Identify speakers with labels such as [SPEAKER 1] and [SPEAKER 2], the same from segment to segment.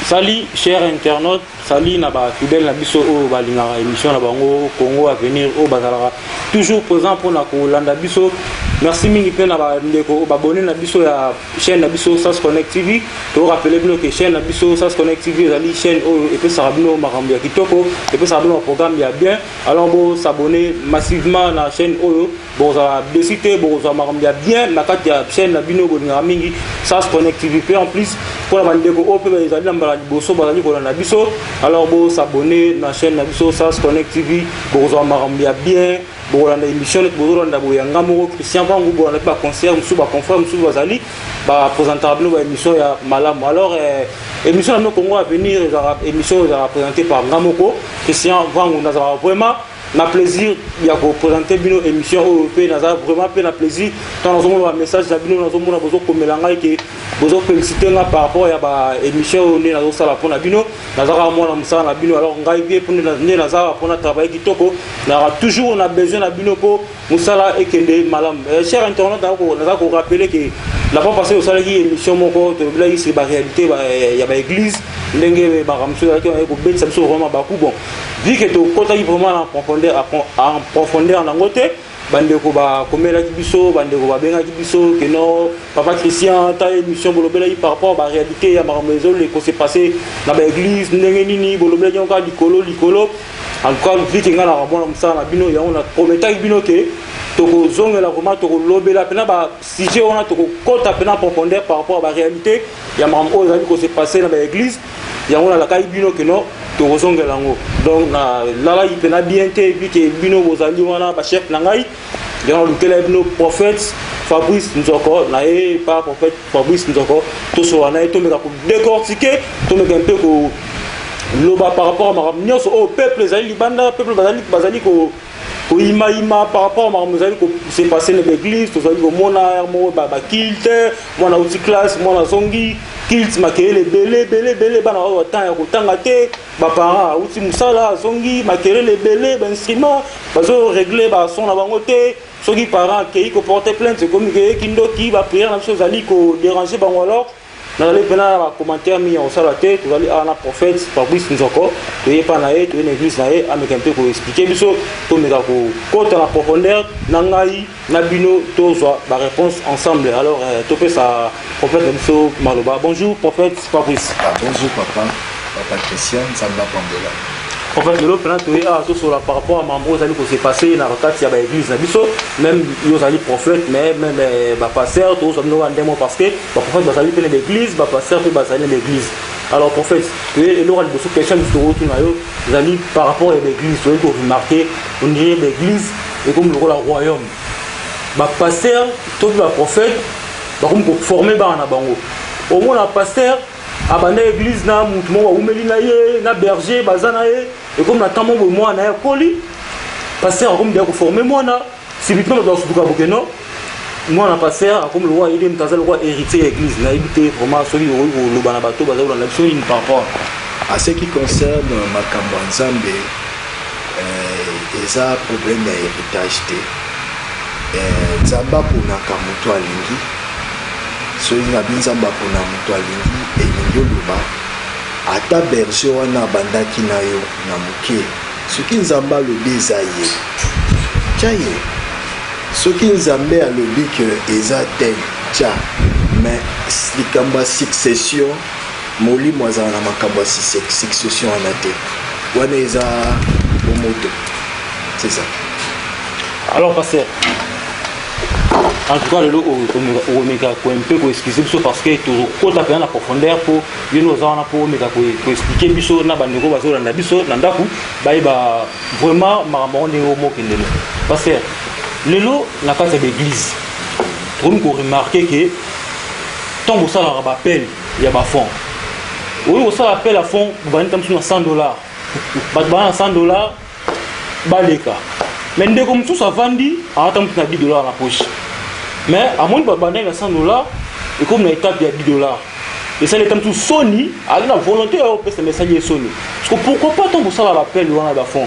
[SPEAKER 1] Salut chers internautes, salut Naba fidèle Nabiso au Balingara émission Nabango Congo à venir au Bazalara. Toujours présent pour Landa Biso. Merci mingi pe Naba ndeko abonné Nabiso ya chaîne Nabiso SAS Connect TV. To rappeler bien que chaîne Nabiso SAS Connect TV zali chaîne et puis ça rabino makambo ya kitoko et puis ça rabino programme ya bien. Alors bon s'abonner massivement na chaîne Oyo. Bon ça décider bon ça makambo ya bien na kati ya chaîne Nabino Bolingara mingi SAS Connect TV en plus pour la ndeko au pe zali na boso bazali kolanda biso. Alors bon s'abonner na chaîne Nabiso SAS Connect TV bon ça makambo ya bien. Bon la émission est bonjour on a boya ngamoko Christian Bangu bon on a pas concert musu ba confrère musu bazali ba présentable no émission ya malamu. Alors émission na Congo à venir émission est présentée par Ngamoko Christian Bangu na vraiment na plaisir ya ko présenter bino émission européenne na vraiment pe na plaisir tant nous avons un message na bino nous avons besoin komelanga que besoin féliciter nga par rapport ya ba émission on est na sala pour na bino na zara mona musala na bino. Alors ngai bien pour na zara pour na travailler kitoko na toujours on a besoin na bino pour musala et kende malam. Cher internaute na ko rappeler que la fois passée au sala qui émission moko to bila c'est ba réalité ya ba église ndenge ba ramso ya ko bet ça vraiment ba coup bon vu que to kota vraiment en profondeur en côté bandeko ba komela kibiso bandeko ba benga kibiso que non papa Christian ta émission bolobela par rapport à la réalité ya maremezo les ko s'est passé dans l'église ndenge nini bolobela nyoka likolo en tout cas vu que ngala rabona musala na bino ya on a prometté bino que toko zongela vraiment toko lobela pena ba sujet on a toko kota pena profondeur par rapport à la réalité ya maremezo ko s'est passé dans l'église ya on a la kai bino que non donc là il peut bien été vu que bino bozali wana ba chef nangai dans lequel bino prophète Fabrice Nzoko nae pas prophète Fabrice Nzoko to so wana to me ko décortiquer to me un peu ko loba par rapport à maramnyo au peuple zali libanda peuple bazali ko ima par rapport à maramzali ko s'est passé dans l'église to zali ko mona mo ba kilte mona outi classe mona zongi kilt makele belé bana wa temps ya kotanga te ba para outi musala zongi makele belé ba instrument bazo régler ba son na bango te soki parents qui ko porter plainte comme que kindoki ba prière na chose ali ko déranger bango. Alors dans les pénales commentaires mis en salle à tête vous allez à la prophète Fabrice Nzoko tu es pas naé tu es une église naé avec un peu pour expliquer biso to me ko côté la profondeur nangai nabino to soit la réponse ensemble. Alors topé ça prophète biso maloba. Bonjour prophète Fabrice.
[SPEAKER 2] Bonjour papa Christian Samba Pambola.
[SPEAKER 1] En fait, le plan sur par rapport à Mambo, ça s'est passé dans le cadre de l'église. Même ils ont prophète, mais même pasteur, tous ont nous rendez parce que le prophète va saluer l'église, le pasteur va saluer l'église. Alors prophète, il y aura des questions vous allez par rapport à l'église, vous allez remarquer, on dirait l'église est comme le royaume. Le pasteur, tout le prophète, comme pour former un bango. Au moins le pasteur. Abandé l'église na mutumo wa umeli na ye na berger bazana ye et comme na tamo moi na koli pasteur comme de ko former moi na si vite dans ce cas bokeno moi na pasteur comme le roi il est mtazal roi héritier église na éviter vraiment celui au lo bana bato bazalo na biso une par rapport
[SPEAKER 2] à ce qui concerne makambo nzambe eza problème d'héritage te nzamba pona kamuto alingi soki na binzamba pona moto alingi elingi oloba ata berger wana abandaki na yo na moke soki nzambe alobi eza ye tya ye soki nzambe alobi ke eza te tya mais likambo ya succession molimo azala na makambo ya succession wana te wana eza bomoto c'est ça.
[SPEAKER 1] Alors pasteur en tout cas, le omega ko un peu ko expliquer biso parce que toujours ko ta peine en profondeur pour nous on a pour omega ko expliquer biso na bandeko bazo na biso na ndaku ba vraiment marambo ne homo kindelo parce que lelo na case de l'église on ko remarquer que tant que ça la appel il y a ba fond oui on ça appel à fond ba ntam sur $100 ba $100 ba leka mais ndeko mtu ça vandi a tam na $10 na poche. Mais à moins de bander à $100 et comme la étape il y a $10 et ça les temps tout Sony a la volonté à opérer ce message Sony parce que pourquoi pas tant que ça l'appel loin à fond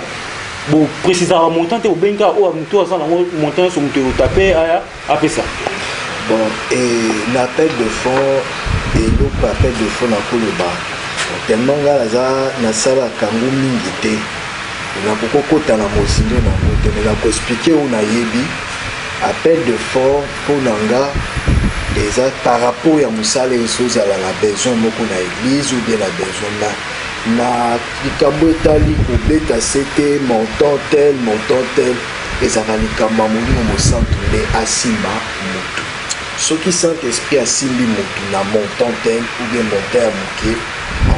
[SPEAKER 1] bon précisément montant au benga ou à monter ça montant sur monter au taper à ça
[SPEAKER 2] bon et l'appel de fond et l'autre appel de fond à Koloba tellement ngaza na sala kangu mingi te na kokota na mozindo na moto mais na ko expliquer on a yebi appel de fort pour nanga déjà par rapport à musala choses à la besoin moko na église ou bien la besoin na likambo etali kobeta c'était montant tel ezaka likambo molimo mosantu nde asimba motu soki Saint-Esprit asimbi motu na montant tel ou bien montant ya moke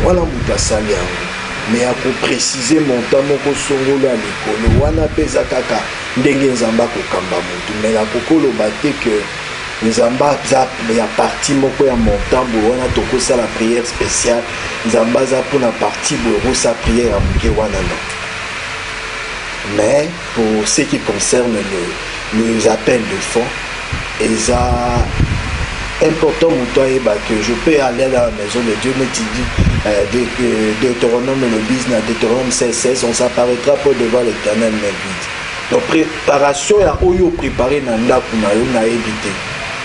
[SPEAKER 2] wana motu asali yango mais akoprécise montant moko songolo ya likolo wana mpe eza kaka ndenge nzambe akokamba motu mais akokoloba te ke nzambe aza ya parti moko ya montant boye wana tokosala prière spéciale nzambe aza mpona parti boye okosa prière ya moke wana non. Mais pour ce qui concerne les appels de fonds, il est important que je peux aller à la maison de Dieu, mais tu dis Deutéronome le business, Deutéronome 16, on s'apparaîtra pour devant l'Éternel mais vite. Donc préparation est oyo préparé dans la kuna na évité.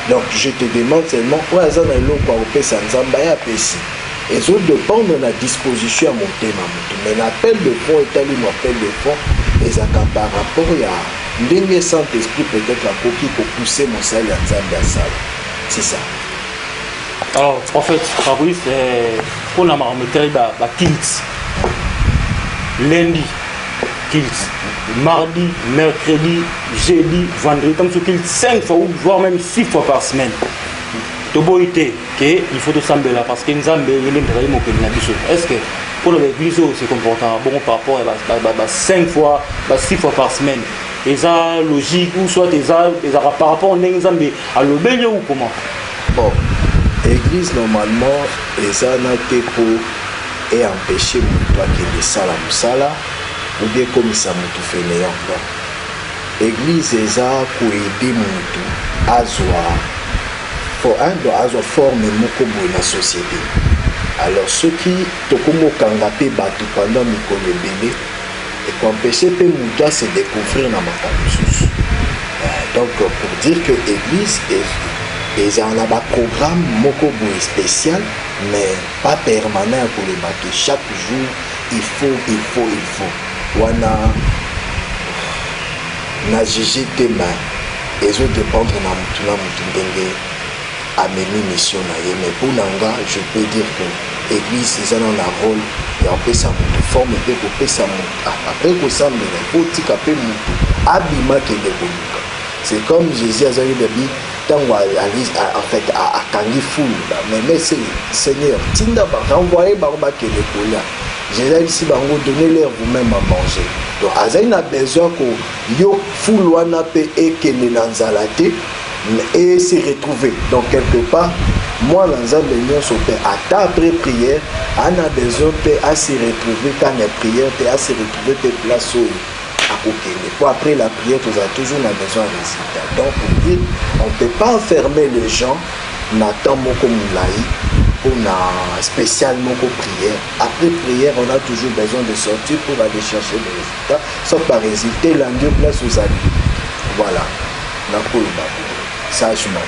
[SPEAKER 2] Donc je te demande seulement où est-ce que l'eau pour opérer ça nzamba ya pesi. Et ça dépend de la disposition à mon thème. Mais l'appel de fonds est allé l'appel de fonds et ça par rapport à l'Indien Saint-Esprit peut-être à qui pour pousser mon salaire à Zambia. C'est ça.
[SPEAKER 1] Alors, en fait, Fabrice, on a marqué la kilt. Lundi, kilt. Mardi, mercredi, jeudi, vendredi. Comme ce kilt 5 fois, voire même 6 fois par semaine. Toboité, il faut tout sembler là parce que nous avons est-ce que pour l'église c'est comportant bon par rapport à 5 fois, 6 fois par semaine? Et ça logique ou soit par rapport à l'obéi ou comment?
[SPEAKER 2] Bon, l'église normalement, ça n'a été pour et empêcher toi qui est sala musala ou bien comme ça mutu fainéant. L'église est ça pour aider mutu à zoa. Pour un doit avoir forme moko boye na société. Alors ceux qui tokomo kangape batu pendant mikolo ebele et qu'empêcher pe mutu à se découvrir na makambo. Donc pour dire que l'église est en a un programme moko boye spécial mais pas permanent pour les bateaux. Chaque jour il faut. Wana na jiji te main et je dépendre na mutu ndenge à mes missions mais pour Nanga je peux dire que l'église ils ont un rôle et après ça de forme et après ça après que ça mais faut ticaper abima que de c'est comme Jésus a dit tant en fait à Kangi fou mais c'est Seigneur tinda ba renvoyer ba que le cola Jésus ici ba vous donner leur vous-même à manger donc Azaï a besoin que yo fou wana pe et que ne nanzalate et se retrouver. Donc quelque part, moi l'ensemble de l'union se fait après prière, on a besoin de se retrouver quand les prières, de se retrouver de place à côté. Pour après la prière, tu as toujours besoin de résultat. Donc pour dire, on ne peut pas enfermer les gens, on attend beaucoup pour spécialement pour prière. Après prière, on a toujours besoin de sortir pour aller chercher des résultats. Sauf par résultat, l'endieu place aux amis. Voilà. Sagement.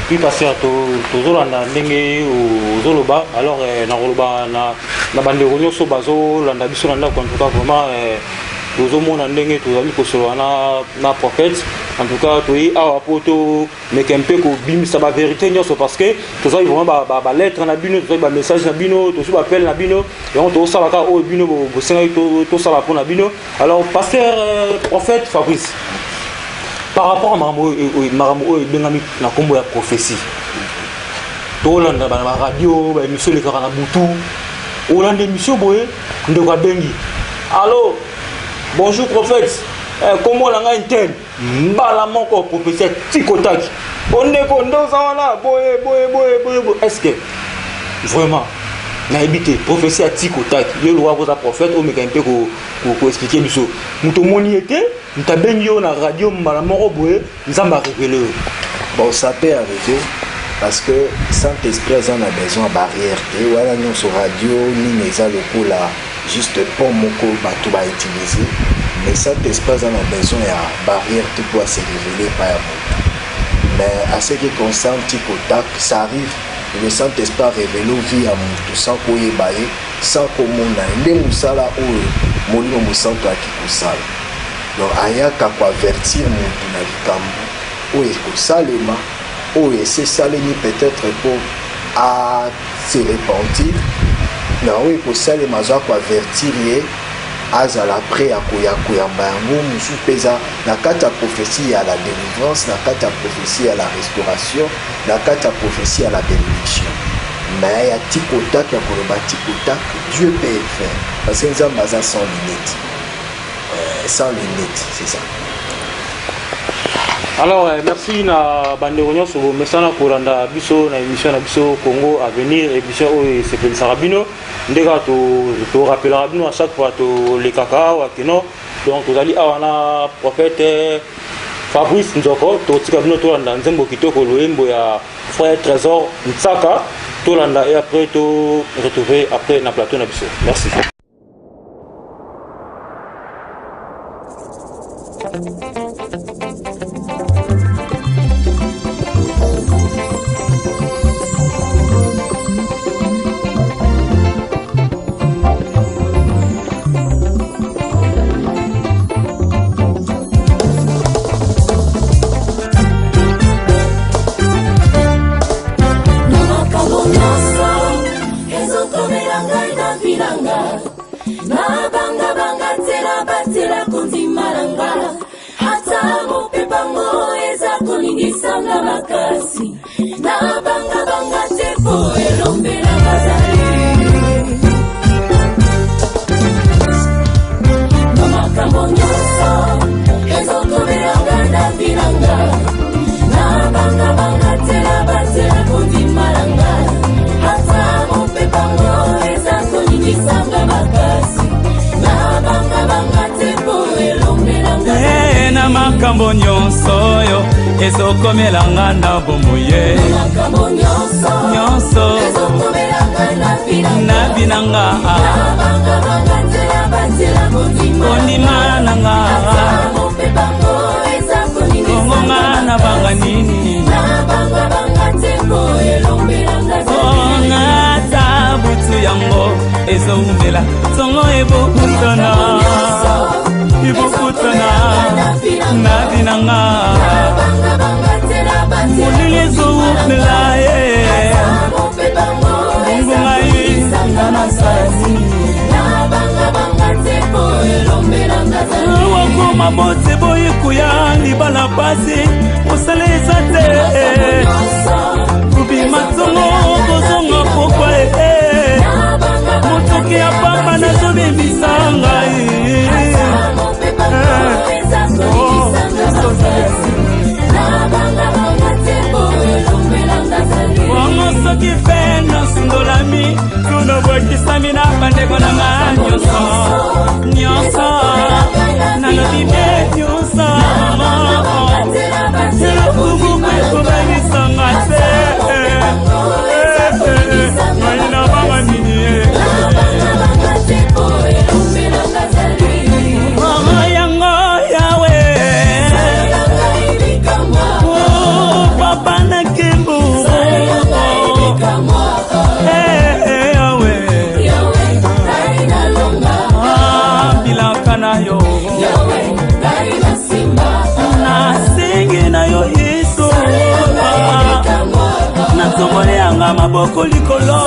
[SPEAKER 1] Puis passer à tozolanda ndenge ozoloba alors nakoloba na bandeko nyonso bazolanda biso na ndako en tout cas vraiment tozomona ndenge tozali kosolola na prophète en tout cas toyi awa po to meke mpe kobimisa bavérité nyonso parce que tozali vraiment balettre na bino tozali bamessage na bino tosi bapele na bino yango tozosala kaka oyo bino bosengaki tosala mpo na bino. Alors pasteur prophète Fabrice, par rapport à Maramo et Benami, la combo la prophétie. Tolanda la radio, l'émission Les Karanabutu, Hollande émission Boé, Ndoka Bengi. Allô, bonjour prophète, comment on a une telle? Mbala moko prophétie, Tikotak. On est content, ça va boé. Est-ce que vraiment, na habité prophétie à Tikotak, il y a le prophète, on met un peu pour expliquer du saut. Nous te moniété. Nous avons la radio, nous avons révélé.
[SPEAKER 2] Bon, ça peut arriver parce que Saint-Esprit a besoin de barrières. Et voilà, nous sur radio, nous avons là juste pour moko bateau va utiliser. Mais Saint-Esprit a besoin de barrières pour se révéler par moi. Mais à ce qui concerne Tikotak, ça arrive le Saint-Esprit révélé vie à mon sans koyeba ye sans komona nde musala oyo molimo mosantu akikosala. Donc ayaka koavertir motu na likambo oyo ekosalema oyo esesalemi peut-être pour à se repentir na oyo ekosalema azwa koavertir ye azala prêt à koyamba yango mosusu mpe eza na kati ya prophétie ya la délivrance, na kati ya prophétie ya la restauration, na kati ya prophétie ya la bénédiction. Mais ya tikotak ya koloba tikotak Dieu peut le faire parce que nzambe aza sans limite. Sans limite, c'est ça.
[SPEAKER 1] Alors merci na bandeko nyonso mesana kolanda biso na émission na biso Congo Avenir, émission oyo sepelisaka bino ndeka to rappelera bino à chaque fois to le kaka wa kino. Donc tozali awa na prophète Fabrice Nzoko to tika bino to landa nzembo kitoko loyembo ya frère Trésor Ntsaka to landa et après to retrouver après na plateau na biso. Merci.
[SPEAKER 3] Makambo nyonso yo ezokomelanga na bomoye nyonso na binanga kondima nanga kongonga na banga nini ngata butu yango ezoumela tongo ebokutana na binanga mulili zoupela ye ngunga yi ngana sani wakoma bote boyikuya libala pasi osala eza te kubima tongo kozonga pokwa motoki ya pamba nazobebisa ngai wango soki fe nasundolami tunobwekisami na bandeko na nga nyonso nalobi be nyonso elokubuku ekobanisanga te maina banga nini natomboleanga maboko likolo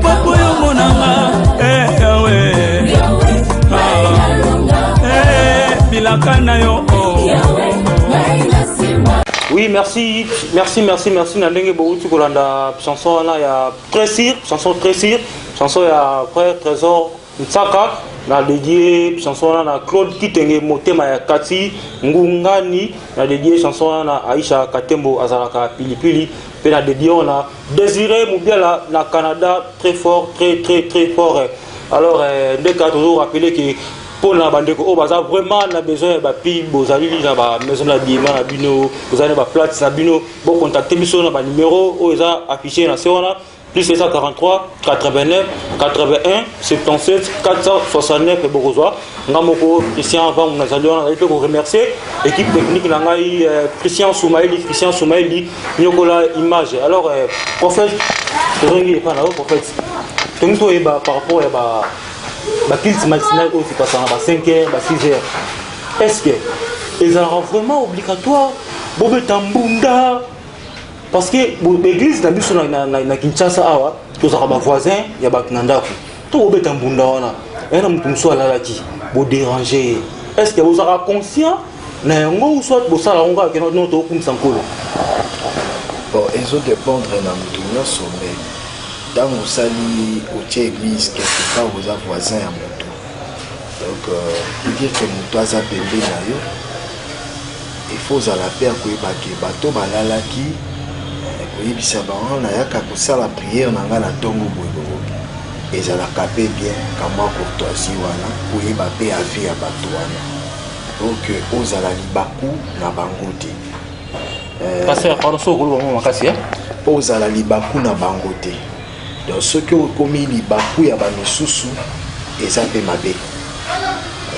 [SPEAKER 3] popo yo monanga yawe bilaka na yo
[SPEAKER 1] Oui, merci na ndenge bouti kolanda chanson na ya chanson ya frère Trésor Ntsaka na dédié chanson na Claude Kitenge motema ya Kati Ngungani na dédié chanson na Aisha Katembo azalaka pilipili pe na dédié on a Désiré Moubiala na Canada très fort très fort. Alors ndeka toujours rappeler que pour la bande ko baza vraiment na besoin ba pi bozali na ba maison la bima na bino bozali ba plate na bino bo contacter biso na ba numéro o eza affiché na sona plus 743 89 81 77 469 et Bourgeois. Ngamoko Christian avant nous allons remercier équipe technique nangai Christian Soumaïli Nyokola image. Alors prophète prophète donc par rapport à kilt matinal aussi passant à 5h, à 6h. Est-ce que ils sont vraiment obligatoire Bobe Tambunda parce que l'église na Kinshasa awa tous les voisins ya ba Nandako tout Bobe Tambunda wana ena mutumso alalaki bo déranger. Est-ce que vous êtes conscient na yango ou soit bo sala ngo ke no to kumisa nkolo?
[SPEAKER 2] Bon, ils ont dépendre na mutumyo sommet. Dans vous sali au église quelque part vous avez voisin à moto. Donc il dire que moto a pembé na yo. Il faut à la paix à bateau balalaki et puis na yaka kosala prière na nga na tongo boyo et ça la capé bien comment courtoisie wana pour yeba pe afi ya bato wana donc ozala libaku na bango te
[SPEAKER 1] passer par so ko ba makasi
[SPEAKER 2] ozala libaku na bango te donc ce que komi libaku ya ba misusu eza pe mabe.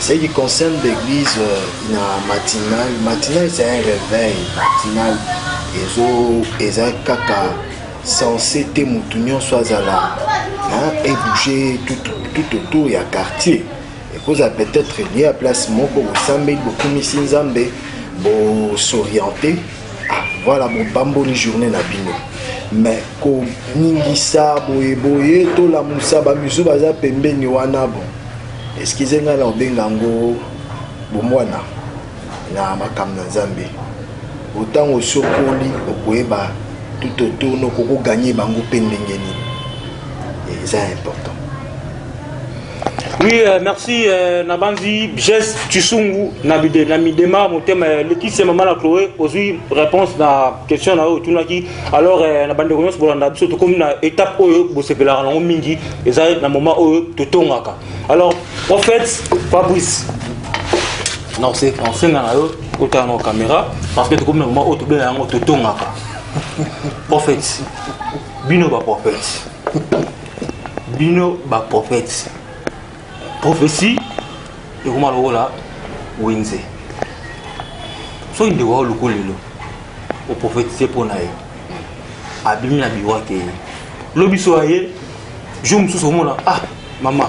[SPEAKER 2] Ce qui concerne l'église, matinal c'est un réveil matinal. Ils ont kaka censé te moutounion soit à la et bouger tout autour il y a quartier. Et cause a peut-être lié à place moko au sambe beaucoup misi nzambe bo s'orienter. Ah voilà mon bamboni journée na bino. Mais ko ningisa boye to la musa ba musu baza pembeni wana bon. Excusez-moi na bengango bomwana na makamna nzambe autant au sokoli okoeba tout autour no koko gagner bango pendengeni et c'est important.
[SPEAKER 1] Oui, merci Nabanzi Jess Chisungu Nabide Namidema Motema Laetitia Maman la Chloé aussi réponse na question na otunaki alors na bande connaissance bolanda biso to comme na étape oyo bo sepela na mingi eza na moment oyo totongaka. Alors en fait Fabrice non c'est na yo autant na caméra parce que to comme na moment oyo to bela ngo totongaka. Prophète bino ba prophète prophétie et comment le là winze so inde wa lukolelo o prophétiser pour nae abimi na biwa ke lobiso aye jum sous mona ah maman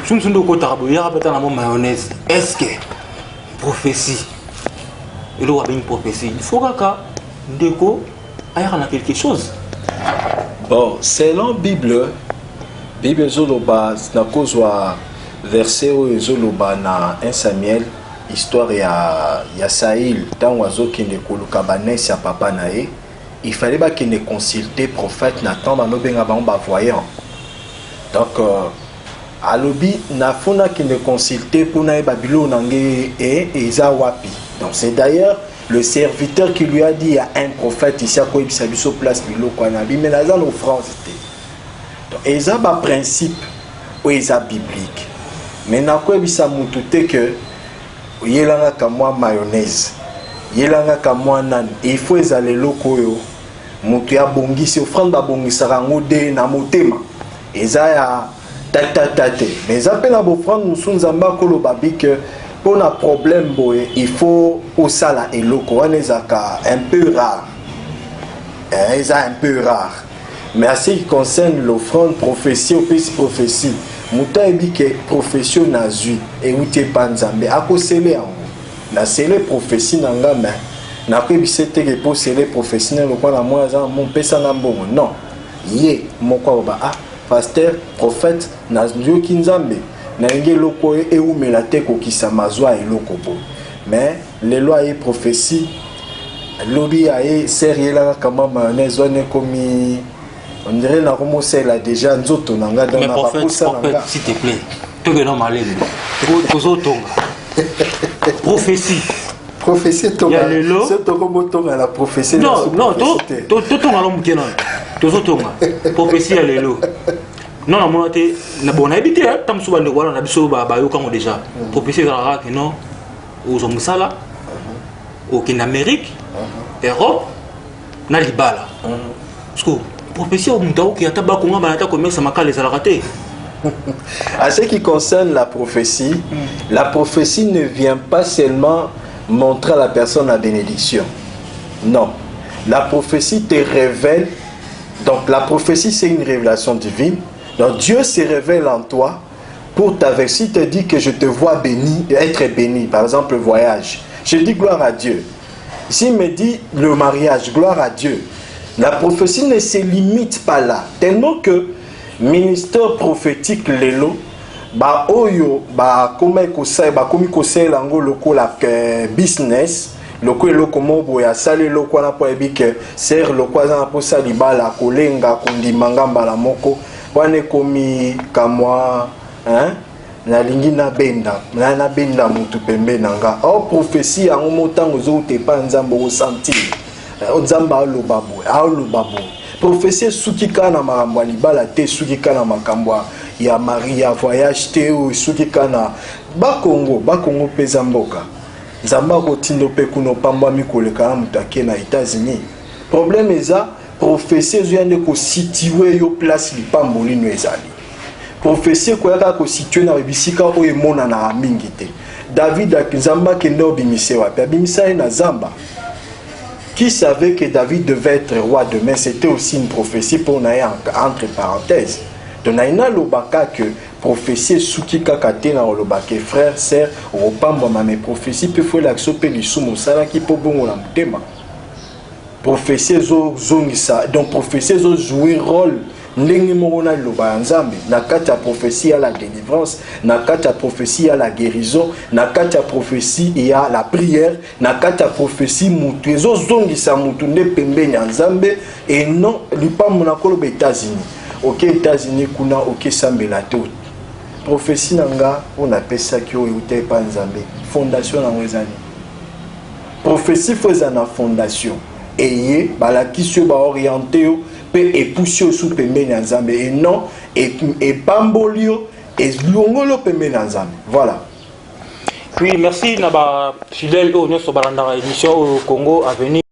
[SPEAKER 1] jum sundo ko tarabo ya rapeta na mo mayonnaise est-ce que prophétie et le wa une prophétie il faut kaka ndeko aya na quelque chose.
[SPEAKER 2] Bon selon Bible zoloba na kozwa verset où zoloba na 1 Samuel histoire ya Saïl tant oiseau qui ne koluka banesi ya papa nae il fallait pas qu'il ne consulter prophète Nathan ba no benga ba voyant donc alobi na fona qui ne consulter pour na babilo nangé et eza wapi. Donc c'est d'ailleurs le serviteur qui lui a dit il y a un prophète ici à quoi il s'habille sur place biloko na bi mais dans nos France donc eza ba principe ou eza biblique. Maintenant quoi bisa mutu te que yelanga ka moi mayonnaise yelanga ka moi nan il faut ezale loko yo mutu ya bongisi offrande ba bongisa rango de na motema eza ya tatate mais ça pe na bo offrande musunzamba kolo babi que pour un problème boy il faut au sala et loko on ezaka un peu rare un peu rare. Mais à ce qui concerne l'offrande prophétie ou prophétie muta ebi que profession nazui et outé panzambe akosele yango na sele prophétie nanga mais na ko bisete que pour sele prophétie na ko na moi za mon pesa na mbongo non ye moko ba ah pasteur prophète nazui kinzambe na ngelo ko e umela te ko kisama zwa eloko bo mais les lois et prophétie lobby aye sérieux là comment mayonnaise on est comme on dirait la commencé là déjà nzoto nanga dans la
[SPEAKER 1] paposa nanga s'il te plaît to que non malé tozotonga prophétie tonga
[SPEAKER 2] c'est to comme tonga la prophétie
[SPEAKER 1] non to tonga lo mukena tozotonga prophétie ya lelo non na monate na bona habité tam suba ndo wala na biso ba yo kango déjà prophétie za que non aux musala au Amérique Europe na libala parce que prophétie au mutao qui ataba konga banata commerce makale za la raté.
[SPEAKER 2] En ce qui concerne la prophétie ne vient pas seulement montrer à la personne la bénédiction. Non. La prophétie te révèle. Donc la prophétie c'est une révélation divine. Donc Dieu se révèle en toi pour t'avertir, te dit que je te vois béni, être béni. Par exemple le voyage. Je dis gloire à Dieu. Ici il me dit le mariage, gloire à Dieu. La prophétie ne se limite pas là. Tellement que ministère prophétique lelo ba oyo ba comme ko sel lango loko la business loko loko mobo ya sale loko na po ebike ser loko za na po sali bala kolenga kondimanga mbala moko wane komi kamwa na lingi na benda mutu pembe nanga o prophétie en motango zo te pa nzambo o sentir o nzamba lo babo prophétie sukika na makambo libala te sukika na makambo ya Maria voyage te ou sukika na bakongo peza mboka nzamba ko tindo pe kuno pamba mikoleka na mutake na États-Unis problème eza prophétie zo yande ko situer yo place lipambo lino ezali prophétie ko yaka ko situer na bisika o emona na mingi te David akizamba ke ndo bimise wapi abimisa na zamba. Qui savait que David devait être roi demain? C'était aussi une prophétie pour naï entre parenthèses. Donc naïna lobaka que prophétie souki kakate na lobake frère sœur opamba ma mes prophéties peut faire l'action pe lisumu sala ki po bongo na mutema. Prophétie zo zongisa donc prophétie zo jouer rôle ndenge moko na loba nzambe na kati ya prophétie à la délivrance na kati ya prophétie à la guérison na kati ya prophétie ya la prière na kati ya prophétie mutu ezo zongisa mutu nde pembeni ya nzambe et non lipambo na koloba États-Unis OK États-Unis kuna OK sambela to prophétie nanga on appelle ça ki o euté pa nzambe fondation na ngezani prophétie faisant na fondation et balakisi ba orienté et pousser sous pembeni ya nzambe et non et pambolio et longolo pembeni ya nzambe. Voilà.
[SPEAKER 1] Oui, merci naba fidèle au nyoso balanda émission au Congo Avenir.